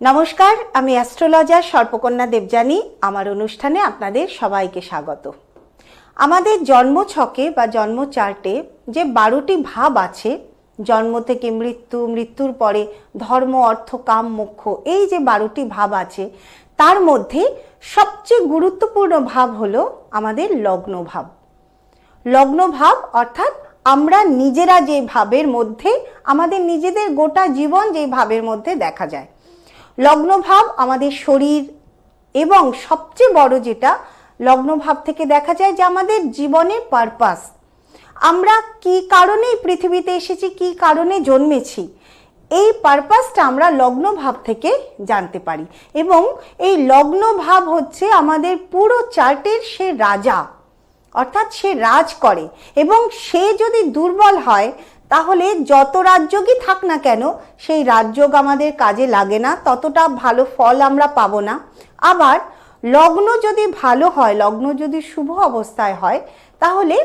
নমস্কার, আমি অ্যাস্ট্রোলজার সর্পকন্যা দেবযানী। আমার অনুষ্ঠানে আপনাদের সবাইকে স্বাগত। আমাদের জন্মছকে বা জন্ম চার্টে যে 12টি ভাব আছে, জন্ম থেকে মৃত্যু, মৃত্যুর পরে ধর্ম, অর্থ, কাম, মোক্ষ, এই যে 12টি ভাব আছে তার মধ্যে সবচেয়ে গুরুত্বপূর্ণ ভাব হলো আমাদের লগ্ন ভাব। লগ্ন ভাব অর্থাৎ আমরা নিজেরা যে ভাবের মধ্যে, আমাদের নিজেদের গোটা জীবন যে ভাবের মধ্যে দেখা যায়। লগ্ন ভাব আমাদের শরীর এবং সবচেয়ে বড় যেটা লগ্ন ভাব থেকে দেখা যায় যে আমাদের জীবনের পারপাস, আমরা কি কারণে পৃথিবীতে এসেছি, কি কারণে জন্মেছি, এই পারপাসটা আমরা লগ্ন ভাব থেকে জানতে পারি। এবং এই লগ্ন ভাব হচ্ছে আমাদের পুরো চার্টের সে রাজা, অর্থাৎ সে রাজ করে। এবং সে যদি দুর্বল হয় তাহলে যত রাজযোগই থাক না কেন সেই রাজযোগ আমাদের কাজে লাগে না, ততটা ভালো ফল আমরা পাবো না। আবার লগ্ন যদি ভালো হয়, লগ্ন যদি শুভ অবস্থায় হয়, তাহলে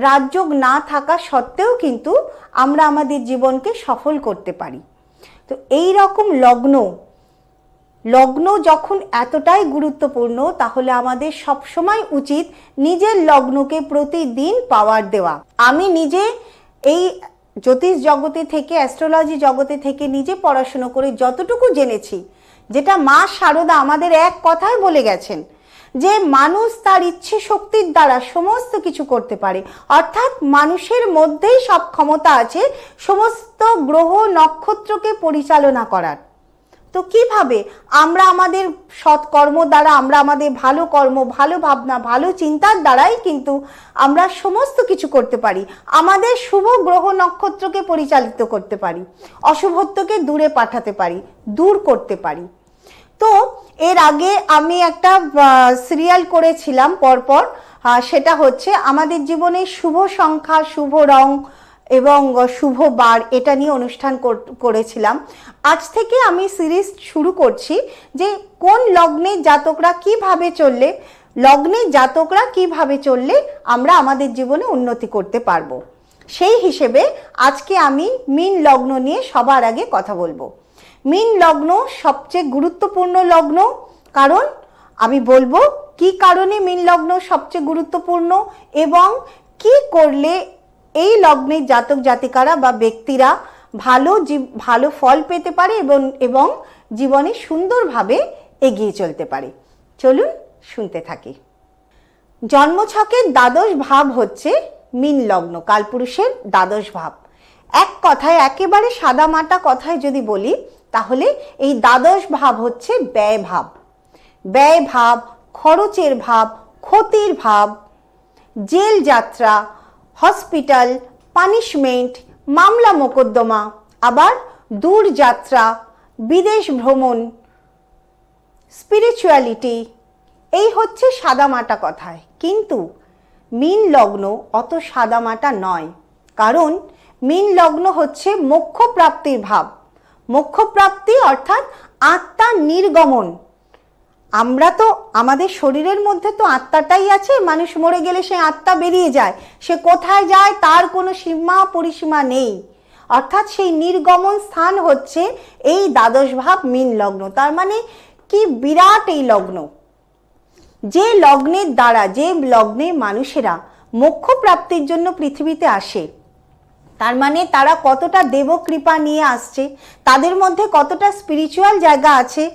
রাজযোগ না থাকা সত্ত্বেও কিন্তু আমরা আমাদের জীবনকে সফল করতে পারি। তো এই রকম লগ্ন যখন এতটাই গুরুত্বপূর্ণ, তাহলে আমাদের সবসময় উচিত নিজের লগ্নকে প্রতিদিন পাওয়ার দেওয়া। আমি নিজে এই জ্যোতিষ জগতে থেকে, অ্যাস্ট্রোলজি জগতে থেকে নিজে পড়াশুনো করে যতটুকু জেনেছি, যেটা মা শারদা আমাদের এক কথায় বলে গেছেন যে মানুষ তার ইচ্ছে শক্তির দ্বারা সমস্ত কিছু করতে পারে, অর্থাৎ মানুষের মধ্যেই সব ক্ষমতা আছে সমস্ত গ্রহ নক্ষত্রকে পরিচালনা করার। তো কিভাবে আমরা আমাদের সৎকর্ম দ্বারা, আমরা আমাদের ভালো কর্ম, ভালো ভাবনা, ভালো চিন্তার দ্বারাই কিন্তু আমরা সমস্ত কিছু করতে পারি। আমাদের শুভ গ্রহ নক্ষত্রকে পরিচালিত করতে পারি, অশুভত্বকে দূরে পাঠাতে পারি, দূর করতে পারি। তো এর আগে আমি একটা সিরিয়াল করেছিলাম পরপর, সেটা হচ্ছে আমাদের জীবনে শুভ সংখ্যা, শুভ রং এবং শুভ বার, এটা নিয়ে অনুষ্ঠান করেছিলাম। আজ থেকে আমি সিরিজ শুরু করছি যে কোন লগ্নের জাতকরা কিভাবে চললে, লগ্নের জাতকরা কিভাবে চললে আমরা আমাদের জীবনে উন্নতি করতে পারবো। সেই হিসেবে আজকে আমি মীন লগ্ন নিয়ে সবার আগে কথা বলবো। মীন লগ্ন সবচেয়ে গুরুত্বপূর্ণ লগ্ন, কারণ আমি বলবো কি কারণে মীন লগ্ন সবচেয়ে গুরুত্বপূর্ণ এবং কি করলে এই লগ্নের জাতক জাতিকারা বা ব্যক্তিরা ভালো ফল পেতে পারে এবং জীবনে সুন্দরভাবে এগিয়ে চলতে পারে। চলুন শুনতে থাকি। জন্মছকের দ্বাদশ ভাব হচ্ছে মীন লগ্ন, কালপুরুষের দ্বাদশ ভাব। এক কথায়, একেবারে সাদামাটা কথায় যদি বলি, তাহলে এই দ্বাদশ ভাব হচ্ছে ব্যয় ভাব। ব্যয় ভাব, খরচের ভাব, ক্ষতির ভাব, জেল যাত্রা, হসপিটাল, পানিশমেন্ট, মামলা মোকদ্দমা, আবার দূর যাত্রা, বিদেশ ভ্রমণ, স্পিরিচুয়ালিটি, এই হচ্ছে সাদামাটা কথায়। কিন্তু মীন লগ্ন অত সাদামাটা নয়, কারণ মীন লগ্ন হচ্ছে মোক্ষ প্রাপ্তির ভাব। মোক্ষ প্রাপ্তি অর্থাৎ আত্মার নির্গমন। আমরা তো আমাদের শরীরের মধ্যে তো আত্মাটাই আছে, মানুষ মরে গেলে সে আত্মা বেরিয়ে যায়, সে কোথায় যায় তার কোনো সীমা পরিসীমা নেই। অর্থাৎ সেই নির্গমন স্থান হচ্ছে এই দ্বাদশ ভাব মীন লগ্ন। তার মানে কি বিরাট এই লগ্ন, যে লগ্নের দ্বারা, যে লগ্নে মানুষেরা মোক্ষ প্রাপ্তির জন্য পৃথিবীতে আসে, তার মানে তারা কতটা দেবকৃপা নিয়ে আসছে, তাদের মধ্যে কতটা স্পিরিচুয়াল জায়গা আছে।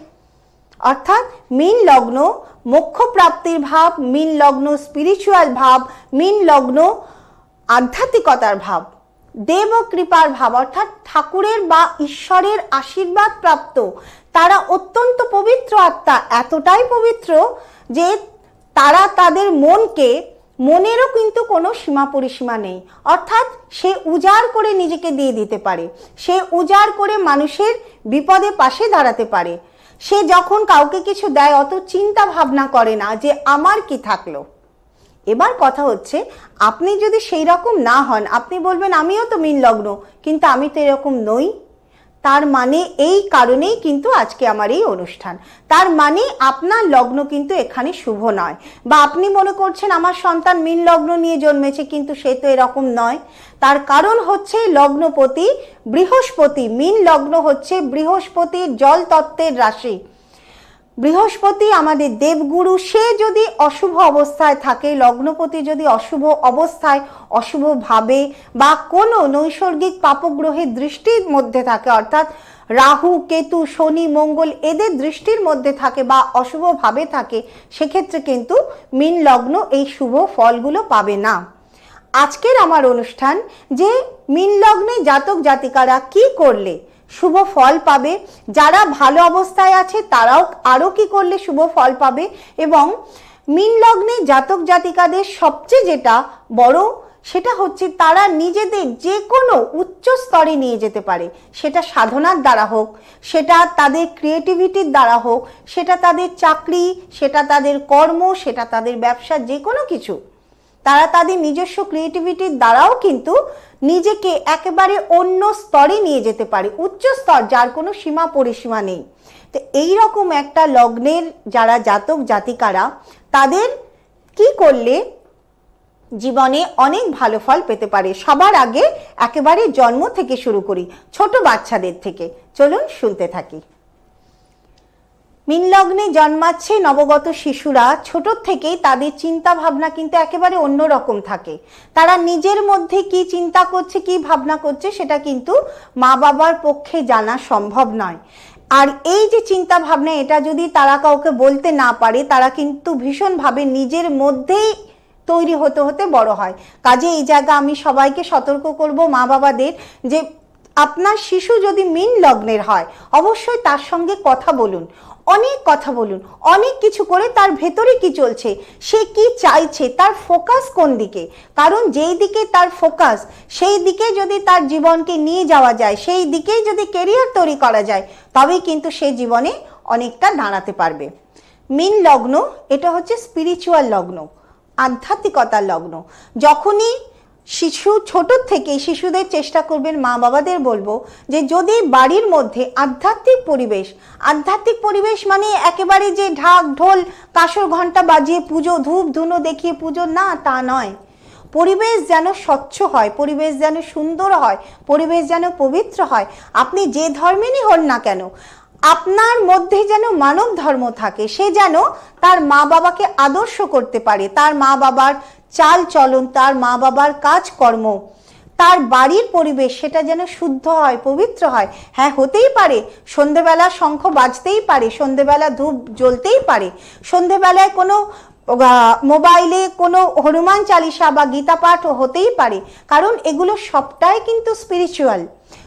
অর্থাৎ মীন লগ্ন মোক্ষ প্রাপ্তির ভাব, মীন লগ্ন স্পিরিচুয়াল ভাব, মীন লগ্ন আধ্যাত্মিকতার ভাব, দেবকৃপার ভাব, অর্থাৎ ঠাকুরের বা ঈশ্বরের আশীর্বাদ প্রাপ্ত। তারা অত্যন্ত পবিত্র আত্মা, এতটাই পবিত্র যে তারা তাদের মনেরও কিন্তু কোনো সীমা পরিসীমা নেই। অর্থাৎ সে উজাড় করে নিজেকে দিয়ে দিতে পারে, সে উজাড় করে মানুষের বিপদে পাশে দাঁড়াতে পারে। সে যখন কাউকে কিছু দেয় অত চিন্তা ভাবনা করে না যে আমার কি থাকলো। এবার কথা হচ্ছে, আপনি যদি সেই রকম না হন, আপনি বলবেন আমিও তো মীন লগ্ন, কিন্তু আমি তো এরকম নই, তার মানে এই কারণেই কিন্তু আজকে আমার এই অনুষ্ঠান। তার মানে আপনার লগ্ন কিন্তু এখানে শুভ নয়, বা আপনি মনে করছেন আমার সন্তান মীন লগ্ন নিয়ে জন্মেছে, কিন্তু সে তো এরকম নয়। তার কারণ হচ্ছে লগ্নপতি বৃহস্পতি। মীন লগ্ন হচ্ছে বৃহস্পতির জল তত্ত্বের রাশি। বৃহস্পতি আমাদের দেবগুরু, সে যদি অশুভ অবস্থায় থাকে, লগ্নপতি যদি অশুভ অবস্থায়, অশুভ ভাবে বা কোনো নৈসর্গিক পাপগ্রহের দৃষ্টির মধ্যে থাকে, অর্থাৎ রাহু, কেতু, শনি, মঙ্গল এদের দৃষ্টির মধ্যে থাকে বা অশুভ ভাবে থাকে, সেক্ষেত্রে কিন্তু মীন লগ্ন এই শুভ ফলগুলো পাবে না। আজকের আমার অনুষ্ঠান যে মীন লগ্নে জাতক জাতিকারা কি করলে শুভ ফল পাবে, যারা ভালো অবস্থায় আছে তারাও আরও কি করলে শুভ ফল পাবে, এবং মীন লগ্নে জাতক জাতিকাদের সবচেয়ে যেটা বড় সেটা হচ্ছে তারা নিজেদের যে কোনো উচ্চ স্তরে নিয়ে যেতে পারে। সেটা সাধনার দ্বারা হোক, সেটা তাদের ক্রিয়েটিভিটির দ্বারা হোক, সেটা তাদের চাকরি, সেটা তাদের কর্ম, সেটা তাদের ব্যবসা, যে কোনো কিছু তারা তাদের নিজস্ব ক্রিয়েটিভিটির দ্বারাও কিন্তু নিজেকে একেবারে অন্য স্তরে নিয়ে যেতে পারে, উচ্চ স্তর যার কোনো সীমা পরিসীমা নেই। তো এইরকম একটা লগ্নের যারা জাতক জাতিকারা, তাদের কি করলে জীবনে অনেক ভালো ফল পেতে পারে। সবার আগে একেবারে জন্ম থেকে শুরু করি, ছোট বাচ্চাদের থেকে। চলুন শুনতে থাকি। মীন লগ্নে জন্মাচ্ছে নবগত শিশুরা, ছোট থেকেই তাদের চিন্তা ভাবনা কিন্তু একেবারে অন্যরকম থাকে। তারা নিজের মধ্যে কি চিন্তা করছে, কি ভাবনা করছে, সেটা কিন্তু মা বাবার পক্ষে জানা সম্ভব নয়। আর এই যে চিন্তা ভাবনা, এটা যদি তারা কাউকে বলতে না পারে, তারা কিন্তু ভীষণভাবে নিজের মধ্যেই তৈরি হতে হতে বড় হয়। কাজে এই জায়গা আমি সবাইকে সতর্ক করব, মা বাবাদের, যে আপনার শিশু যদি মীন লগ্নের হয় অবশ্যই তার সঙ্গে কথা বলুন, অনেক কথা বলুন, অনেক কিছু করে তার ভেতরে কি চলছে, সে কি চাইছে, তার ফোকাস কোন দিকে। কারণ যেই দিকে তার ফোকাস, সেই দিকে যদি তার জীবনকে নিয়ে যাওয়া যায়, সেই দিকেই যদি কেরিয়ার তৈরি করা যায়, তবেই কিন্তু সে জীবনে অনেকটা দাঁড়াতে পারবে। মীন লগ্ন এটা হচ্ছে স্পিরিচুয়াল লগ্ন, আধ্যাত্মিকতার লগ্ন। যখনই শিশু ছোট থেকে শিশুদের চেষ্টা করবেন, মা বাবাদের বলবো যে যদি বাড়ির মধ্যে আধ্যাত্মিক পরিবেশ মানে একেবারে যে ঢাক ঢোল কাঁসর ঘন্টা বাজিয়ে পুজো, ধূপ ধুনো দেখিয়ে পুজো, না, তা নয়। পরিবেশ যেন স্বচ্ছ হয়, পরিবেশ যেন সুন্দর হয়, পরিবেশ যেন পবিত্র হয়। আপনি যে ধর্মেরই হন না কেন, আপনার মধ্যে যেন মানব ধর্ম থাকে, সে যেন তার মা বাবাকে আদর্শ করতে পারে, তার মা বাবার চাল চলন, তার মা বাবার কাজকর্ম, তার বাড়ির পরিবেশ সেটা যেন শুদ্ধ হয়, পবিত্র হয়। হ্যাঁ, হতেই পারে সন্ধেবেলা শঙ্খ বাজতেই পারে, সন্ধেবেলা ধূপ জ্বলতেই পারে, সন্ধেবেলায় কোনো মোবাইলে কোনো হনুমান চালিসা বা গীতা পাঠ হতেই পারে, কারণ এগুলো সবটাই কিন্তু স্পিরিচুয়াল।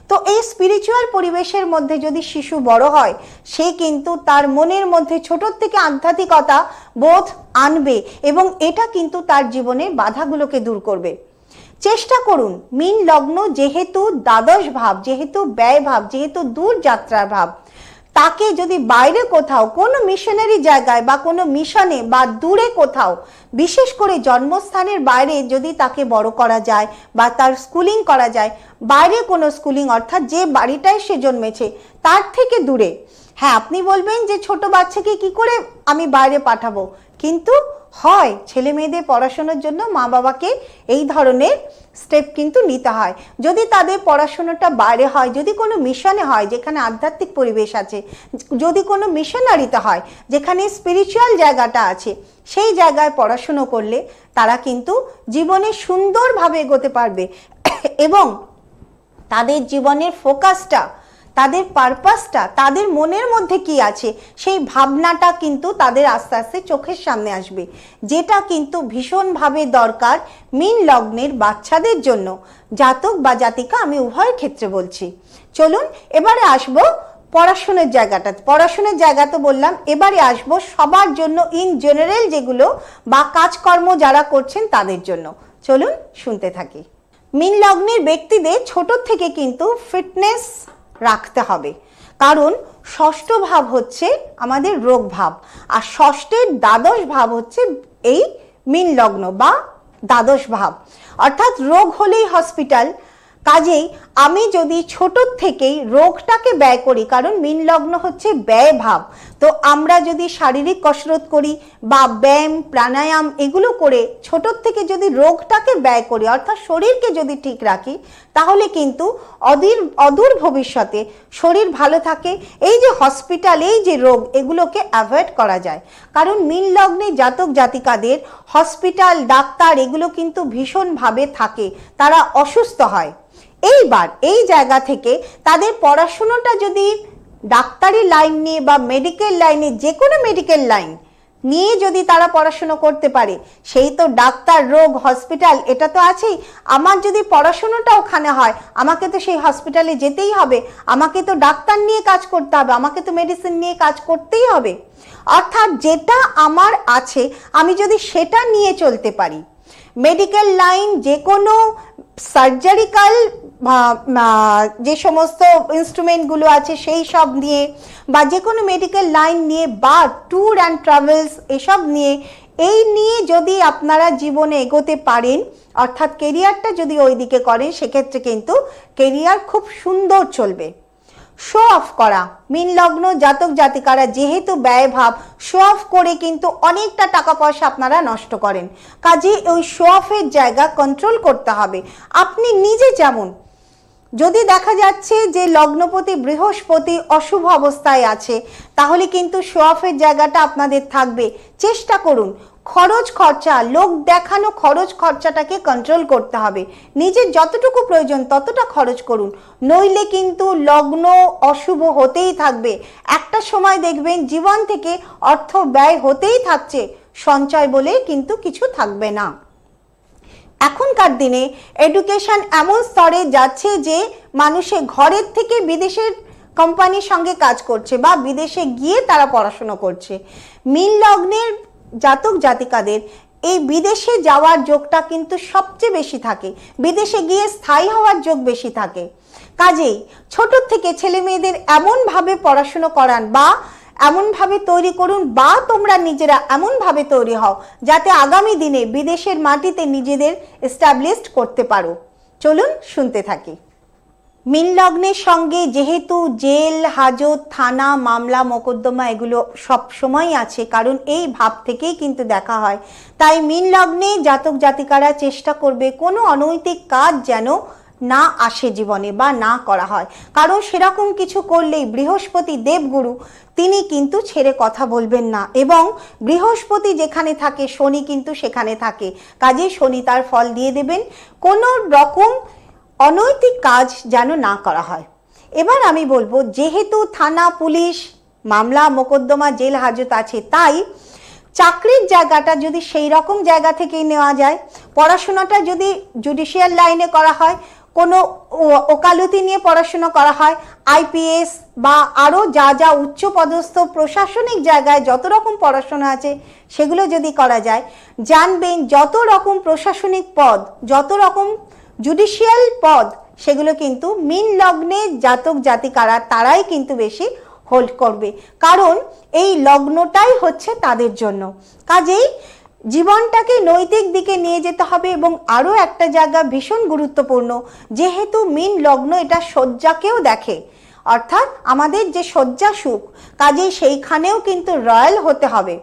তো এই স্পিরিচুয়াল পরিবেশের মধ্যে যদি শিশু বড় হয়, সে কিন্তু তার মনের মধ্যে ছোটোর থেকে আধ্যাত্মিকতা বোধ আনবে, এবং এটা কিন্তু তার জীবনের বাধাগুলোকে দূর করবে। চেষ্টা করুন, মীন লগ্ন যেহেতু দ্বাদশ ভাব, যেহেতু ব্যয় ভাব, যেহেতু দূর যাত্রার ভাব, তাকে যদি বাইরে কোথাও কোনো মিশনারি জায়গায় বা কোনো মিশনে বা দূরে কোথাও, বিশেষ করে জন্মস্থানের বাইরে যদি তাকে বড় করা যায় বা তার স্কুলিং করা যায়, বাইরে কোনো স্কুলিং অর্থাৎ যে বাড়িটায় সে জন্মেছে তার থেকে দূরে। হ্যাঁ, আপনি বলবেন যে ছোট বাচ্চাকে কি করে আমি বাইরে পাঠাবো, কিন্তু হয় ছেলে মেয়েদের পড়াশোনার জন্য মা বাবাকে এই ধরনের স্টেপ কিন্তু নিতে হয়। যদি তাদের পড়াশোনাটা বাইরে হয়, যদি কোনো মিশনে হয় যেখানে আধ্যাত্মিক পরিবেশ আছে, যদি কোনো মিশনারিতে হয় যেখানে স্পিরিচুয়াল জায়গাটা আছে, সেই জায়গায় পড়াশুনো করলে তারা কিন্তু জীবনে সুন্দরভাবে এগোতে পারবে, এবং তাদের জীবনের ফোকাসটা, তাদের পারপাসটা, তাদের মনের মধ্যে কি আছে সেই ভাবনাটা কিন্তু তাদের আস্তে আস্তে চোখের সামনে আসবে, যেটা কিন্তু ভীষণভাবে দরকার মীন লগ্নের বাচ্চাদের জন্য, জাতক বা জাতিকা আমি উভয় ক্ষেত্রে বলছি। চলুন এবারে আসবো পড়াশোনার জায়গাটা। পড়াশোনার জায়গা তো বললাম, এবারে আসবো সবার জন্য ইন জেনারেল যেগুলো বা কাজকর্ম যারা করছেন তাদের জন্য। চলুন শুনতে থাকি। মীন লগ্নের ব্যক্তিদের ছোট থেকে কিন্তু ফিটনেস রাখতে হবে, কারণ ষষ্ঠ ভাব হচ্ছে আমাদের রোগ ভাব, আর ষষ্ঠের দ্বাদশ ভাব হচ্ছে এই মীন লগ্ন বা দ্বাদশ ভাব। অর্থাৎ রোগ হলেই হসপিটাল, কাজেই আমি যদি ছোট থেকেই রোগটাকে ব্যয় করি, কারণ মীন লগ্ন হচ্ছে ব্যয় ভাব, তো আমরা যদি শারীরিক কসরত করি বা ব্যায়াম প্রাণায়াম এগুলো করে ছোট থেকে যদি রোগটাকে ব্যয় করি, অর্থাৎ শরীরকে যদি ঠিক রাখি, তাহলে কিন্তু অদূর ভবিষ্যতে শরীর ভালো থাকে। এই যে হসপিটাল, এই যে রোগ, এগুলোকে অ্যাভয়েড করা যায়। কারণ মীন লগ্নে জাতক জাতিকাদের হসপিটাল ডাক্তার এগুলো কিন্তু ভীষণভাবে থাকে, তারা অসুস্থ হয়। এইবার এই জায়গা থেকে তাদের পড়াশোনাটা যদি ডাক্তারি লাইন নিয়ে বা মেডিকেল লাইনে, যে কোনো মেডিকেল লাইন নিয়ে যদি তারা পড়াশুনো করতে পারে, সেই তো ডাক্তার, রোগ, হসপিটাল এটা তো আছেই। আমার যদি পড়াশোনাটা ওখানে হয়, আমাকে তো সেই হসপিটালে যেতেই হবে, আমাকে তো ডাক্তার নিয়ে কাজ করতে হবে, আমাকে তো মেডিসিন নিয়ে কাজ করতেই হবে। অর্থাৎ যেটা আমার আছে আমি যদি সেটা নিয়ে চলতে পারি, মেডিকেল লাইন, যে কোনো সার্জারিক্যাল যে সমস্ত ইনস্ট্রুমেন্টগুলো আছে সেই সব নিয়ে, বা যে কোনো মেডিকেল লাইন নিয়ে, বা ট্যুর অ্যান্ড ট্রাভেলস এসব নিয়ে, এই নিয়ে যদি আপনারা জীবনে এগোতে পারেন, অর্থাৎ কেরিয়ারটা যদি ওই দিকে করেন, সেক্ষেত্রে কিন্তু কেরিয়ার খুব সুন্দর চলবে। শো অফ করা, মীন লগ্ন জাতক জাতিকারা যেহেতু ব্যয়ভাব, শো অফ করে কিন্তু অনেকটা টাকা পয়সা আপনারা নষ্ট করেন। কাজে ওই শো অফের জায়গা কন্ট্রোল করতে হবে। আপনি নিজে যেমন, যদি দেখা যাচ্ছে যে লগ্নপতি বৃহস্পতি অশুভ অবস্থায় আছে, তাহলে কিন্তু শো অফের জায়গাটা আপনাদের থাকবে। চেষ্টা করুন খরচ খরচা, লোক দেখানো খরচ খরচাটাকে কন্ট্রোল করতে হবে। নিজের যতটুকু প্রয়োজন ততটা খরচ করুন, নইলে কিন্তু লগ্ন অশুভ হতেই থাকবে। একটা সময় দেখবেন জীবন থেকে অর্থ ব্যয় হতেই থাকছে, সঞ্চয় বলে কিন্তু কিছু থাকবে না। এখনকার দিনে এডুকেশন এমন স্তরে যাচ্ছে যে মানুষে ঘরের থেকে বিদেশের কোম্পানির সঙ্গে কাজ করছে বা বিদেশে গিয়ে তারা পড়াশোনা করছে। মীন লগ্নের জাতক জাতিকাদের এই বিদেশে যাওয়ার যোগটা কিন্তু সবচেয়ে বেশি থাকে, বিদেশে গিয়ে স্থায়ী হওয়ার যোগ বেশি থাকে। কাজেই ছোট থেকে ছেলে মেয়েদের এমনভাবে পড়াশুনো করান বা এমনভাবে তৈরি করুন, বা তোমরা নিজেরা এমনভাবে তৈরি হও যাতে আগামী দিনে বিদেশের মাটিতে নিজেদের এস্টাবলিশড করতে পারো। চলুন শুনতে থাকি। মীন লগ্নের সঙ্গে যেহেতু জেল, হাজত, থানা, মামলা, মোকদ্দমা এগুলো সব সময় আছে, কারণ এই ভাব থেকেই কিন্তু দেখা হয়। তাই মীন লগ্নে জাতক জাতিকারা চেষ্টা করবে কোনো অনৈতিক কাজ যেন না আসে জীবনে বা না করা হয়, কারণ সেরকম কিছু করলেই বৃহস্পতি দেবগুরু তিনি কিন্তু ছেড়ে কথা বলবেন না, এবং বৃহস্পতি যেখানে থাকে শনি কিন্তু সেখানে থাকে। কাজেই শনি তার ফল দিয়ে দেবেন। কোনো রকম অনৈতিক কাজ যেন না করা হয়। এবার আমি বলবো, যেহেতু থানা, পুলিশ, মামলা, মোকদ্দমা, জেল, হাজত আছে, তাই চাকরির জায়গাটা যদি সেই রকম জায়গা থেকেই নেওয়া যায়, পড়াশোনাটা যদি জুডিশিয়াল লাইনে করা হয়, কোনো ওকালতি নিয়ে পড়াশোনা করা হয়, আইপিএস বা আরও যা যা উচ্চ পদস্থ প্রশাসনিক জায়গায় যত রকম পড়াশোনা আছে সেগুলো যদি করা যায়, জানবেন যত রকম প্রশাসনিক পদ, যত রকম জুডিশিয়াল পদ, সেগুলো কিন্তু মীন লগ্নে জাতক জাতিকারা তারাই কিন্তু বেশি হোল্ড করবে, কারণ এই লগ্নটাই হচ্ছে তাদের জন্য। কাজেই জীবনটাকে নৈতিক দিকে নিয়ে যেতে হবে। এবং আরও একটা জায়গা ভীষণ গুরুত্বপূর্ণ, যেহেতু মীন লগ্ন এটা শয্যাকেও দেখে, অর্থাৎ আমাদের যে শয্যা সুখ, কাজেই সেইখানেও কিন্তু রয়্যাল হতে হবে।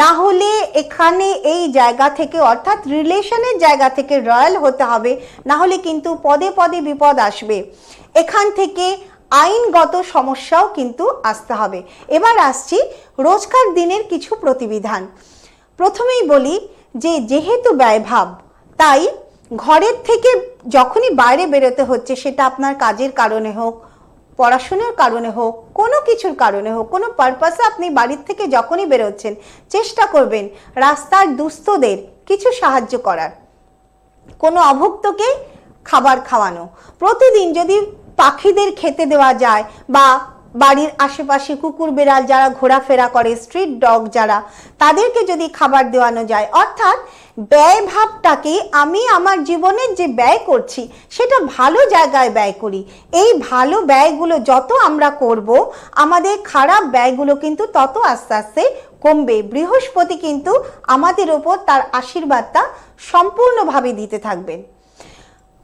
না হলে এখানে এই জায়গা থেকে, অর্থাৎ রিলেশনের জায়গা থেকে রয়্যাল হতে হবে, না হলে কিন্তু পদে পদে বিপদ আসবে। এখান থেকে আইনগত সমস্যাও কিন্তু আসতে হবে। এবার আসছি রোজকার দিনের কিছু প্রতিবিধান। প্রথমেই বলি যে যেহেতু ব্যয়ভাব, তাই ঘরের থেকে যখনই বাইরে বেরোতে হচ্ছে, সেটা আপনার কাজের কারণে হোক, পড়াশোনার কারণে হোক, কোনো কিছুর কারণে হোক, কোনো পারপাসে আপনি বাড়ির থেকে যখনই বেরোচ্ছেন, চেষ্টা করবেন রাস্তার দুস্থদের কিছু সাহায্য করার, কোনো অভুক্তকে খাবার খাওয়ানো। প্রতিদিন যদি পাখিদের খেতে দেওয়া যায়, বা বাড়ির আশেপাশে কুকুর বেড়াল যারা ঘোরাফেরা করে, স্ট্রিট ডগ যারা, তাদেরকে যদি খাবার দেওয়ানো যায়, অর্থাৎ ব্যয় ভাবটাকে আমি আমার জীবনের যে ব্যয় করছি সেটা ভালো জায়গায় ব্যয় করি। এই ভালো ব্যয়গুলো যত আমরা করব, আমাদের খারাপ ব্যয়গুলো কিন্তু তত আস্তে আস্তে কমবে। বৃহস্পতি কিন্তু আমাদের ওপর তার আশীর্বাদটা সম্পূর্ণভাবে দিতে থাকবেন।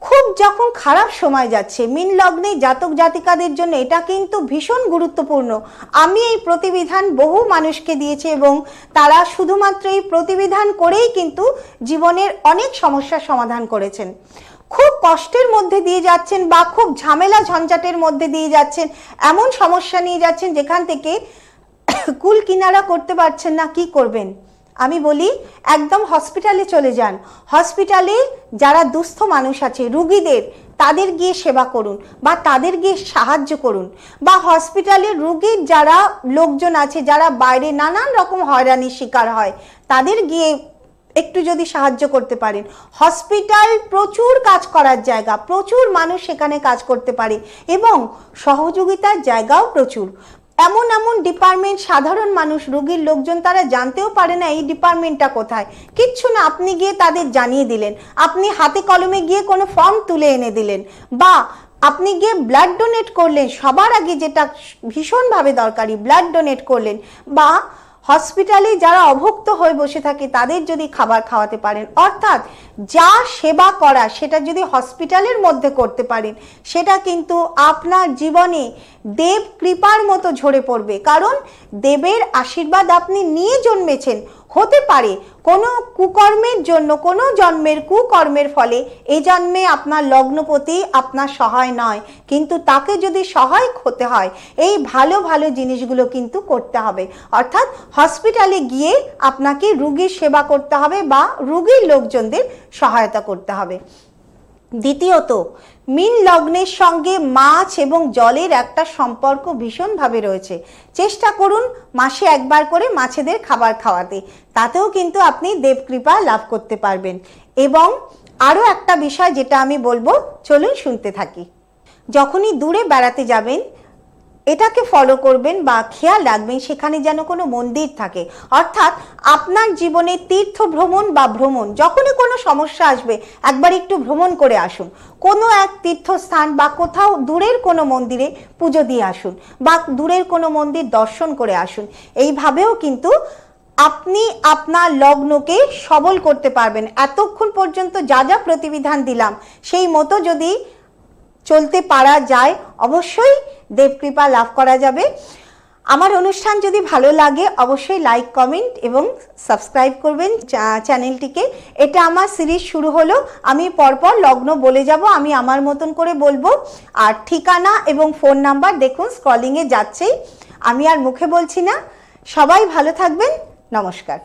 খুব যখন খারাপ সময় যাচ্ছে, মীন লগ্নে জাতক জাতিকাদের জন্য এটা কিন্তু ভীষণ গুরুত্বপূর্ণ। আমি এই প্রতিবিধান বহু মানুষকে দিয়েছি এবং তারা শুধুমাত্র এই প্রতিবিধান করেই কিন্তু জীবনের অনেক সমস্যার সমাধান করেছেন। খুব কষ্টের মধ্যে দিয়ে যাচ্ছেন বা খুব ঝামেলা ঝঞ্ঝাটের মধ্যে দিয়ে যাচ্ছেন, এমন সমস্যা নিয়ে যাচ্ছেন যেখান থেকে কুল কিনারা করতে পারছেন না, কি করবেন? আমি বলি একদম হসপিটালে চলে যান। হসপিটালে যারা দুস্থ মানুষ আছে, রুগীদের, তাদের গিয়ে সেবা করুন বা তাদের গিয়ে সাহায্য করুন। বা হসপিটালে রুগীর যারা লোকজন আছে, যারা বাইরে নানান রকম হয়রানির শিকার হয়, তাদের গিয়ে একটু যদি সাহায্য করতে পারেন। হসপিটাল প্রচুর কাজ করার জায়গা, প্রচুর মানুষ সেখানে কাজ করতে পারে এবং সহযোগিতার জায়গাও প্রচুর। এমন এমন ডিপার্টমেন্ট, সাধারণ মানুষ, রোগীর লোকজন তারা জানতেও পারে না এই ডিপার্টমেন্টটা কোথায়। কিচ্ছু না, আপনি গিয়ে তাদের জানিয়ে দিলেন, আপনি হাতে কলমে গিয়ে কোনো ফর্ম তুলে এনে দিলেন, বা আপনি গিয়ে ব্লাড ডোনেট করলেন, সবার আগে যেটা ভীষণভাবে দরকারি, ব্লাড ডোনেট করলেন। বা হসপিটালে যারা অভুক্ত হয়ে বসে থাকে তাদের যদি খাবার খাওয়াতে পারেন, অর্থাৎ যা সেবা করা সেটা যদি হসপিটালের মধ্যে করতে পারেন, সেটা কিন্তু আপনার জীবনে দেব কৃপার মতো ঝরে পড়বে। কারণ দেবের আশীর্বাদ আপনি নিয়ে জন্মেছেন। হতে পারে কোনো কুকর্মের জন্য, কোনো জন্মের কুকর্মের ফলে এই জন্মে আপনার লগ্নপতি আপনার সহায় নয়, কিন্তু তাকে যদি সহায়ক হতে হয় এই ভালো ভালো জিনিসগুলো কিন্তু করতে হবে। অর্থাৎ হসপিটালে গিয়ে আপনাকে রুগীর সেবা করতে হবে বা রুগীর লোকজনদের সহায়তা করতে হবে। দ্বিতীয়ত, মীন লগ্নের সঙ্গে মাছ এবং জলের একটা সম্পর্ক ভীষণভাবে রয়েছে। চেষ্টা করুন মাসে একবার করে মাছেদের খাবার খাওয়াতে, তাতেও কিন্তু আপনি দেবকৃপা লাভ করতে পারবেন। এবং আরও একটা বিষয় যেটা আমি বলবো, চলুন শুনতে থাকি। যখনই দূরে বেড়াতে যাবেন এটাকে ফলো করবেন বা খেয়াল রাখবেন সেখানে যেন কোনো মন্দির থাকে। অর্থাৎ আপনার জীবনে তীর্থ ভ্রমণ বা ভ্রমণ, যখনই কোনো সমস্যা আসবে একবার একটু ভ্রমণ করে আসুন, কোনো এক তীর্থস্থান বা কোথাও দূরের কোনো মন্দিরে পুজো দিয়ে আসুন বা দূরের কোনো মন্দির দর্শন করে আসুন। এইভাবেও কিন্তু আপনি আপনার লগ্নকে সবল করতে পারবেন। এতক্ষণ পর্যন্ত যা যা প্রতিবিধান দিলাম সেই মতো যদি চলতে পারা যায়, অবশ্যই দেবকৃপা লাভ করা যাবে। আমার অনুষ্ঠান যদি ভালো লাগে অবশ্যই লাইক, কমেন্ট এবং সাবস্ক্রাইব করবেন চ্যানেলটিকে। এটা আমার সিরিজ শুরু হলো, আমি পরপর লগ্ন বলে যাব, আমি আমার মতন করে বলবো। আর ঠিকানা এবং ফোন নাম্বার দেখুন স্ক্রলিংয়ে যাচ্ছেই, আমি আর মুখে বলছি না। সবাই ভালো থাকবেন, নমস্কার।